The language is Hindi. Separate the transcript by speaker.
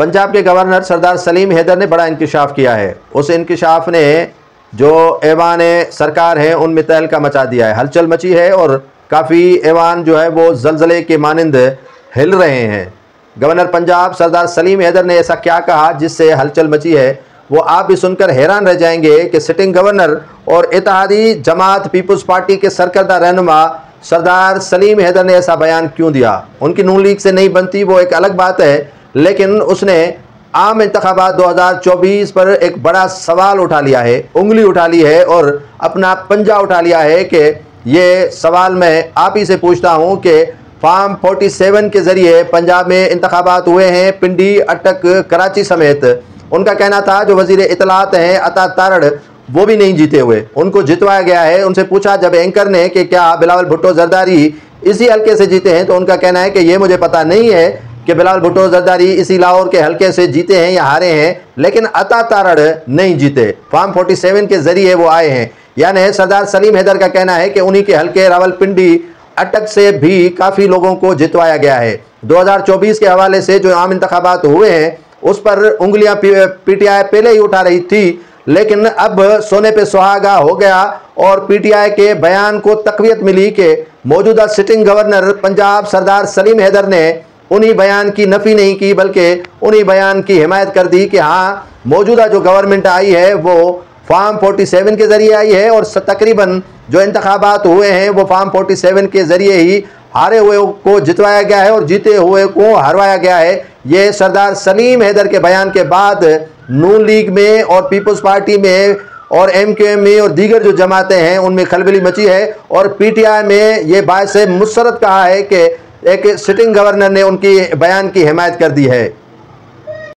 Speaker 1: पंजाब के गवर्नर सरदार सलीम हैदर ने बड़ा इंकशाफ किया है। उस इंकशाफ ने जो ऐवान सरकार है उनमें तहलका मचा दिया है, हलचल मची है और काफ़ी ऐवान जो है वो जलजले के मानिंद हिल रहे हैं। गवर्नर पंजाब सरदार सलीम हैदर ने ऐसा क्या कहा जिससे हलचल मची है, वो आप भी सुनकर हैरान रह जाएंगे कि सिटिंग गवर्नर और इत्तेहादी जमात पीपल्स पार्टी के सरकर्दा रहनुमा सरदार सलीम हैदर ने ऐसा बयान क्यों दिया। उनकी नून लीग से नहीं बनती वो एक अलग बात है, लेकिन उसने आम इंतखाबात 2024 पर एक बड़ा सवाल उठा लिया है, उंगली उठा ली है और अपना पंजा उठा लिया है कि ये सवाल मैं आप ही से पूछता हूँ कि फार्म 47 के ज़रिए पंजाब में इंतखाबात हुए हैं, पिंडी, अटक, कराची समेत। उनका कहना था जो वज़ीर इत्तलात हैं अता तारड़ वो भी नहीं जीते हुए, उनको जितवाया गया है। उनसे पूछा जब एंकर ने कि क्या बिलावल भुट्टो जरदारी इसी हल्के से जीते हैं, तो उनका कहना है कि ये मुझे पता नहीं है कि बिलावल भुट्टो जरदारी इसी लाहौर के हल्के से जीते हैं या हारे हैं, लेकिन अता तारड़ नहीं जीते, फार्म 47 के ज़रिए वो आए हैं। यानी सरदार सलीम हैदर का कहना है कि उन्हीं के हल्के रावलपिंडी, अटक से भी काफ़ी लोगों को जितवाया गया है। 2024 के हवाले से जो आम इंतखाबात हुए हैं उस पर उंगलियां पीटीआई पहले ही उठा रही थी, लेकिन अब सोने पे सुहागा हो गया और पीटीआई के बयान को तक़वियत मिली कि मौजूदा सिटिंग गवर्नर पंजाब सरदार सलीम हैदर ने उन्हीं बयान की नफ़ी नहीं की बल्कि उन्हीं बयान की हिमायत कर दी कि हाँ मौजूदा जो गवर्नमेंट आई है वो फार्म 47 के ज़रिए आई है और तकरीबन जो इंतखाबात हुए हैं वो फार्म 47 के ज़रिए ही हारे हुए को जितवाया गया है और जीते हुए को हरवाया गया है। ये सरदार सलीम हैदर के बयान के बाद नून लीग में और पीपल्स पार्टी में और MQM में और दीगर जो जमातें हैं उनमें खलबली मची है और PTI में ये बायस मुसरत कहा है कि एक सिटिंग गवर्नर ने उनकी बयान की हिमायत कर दी है।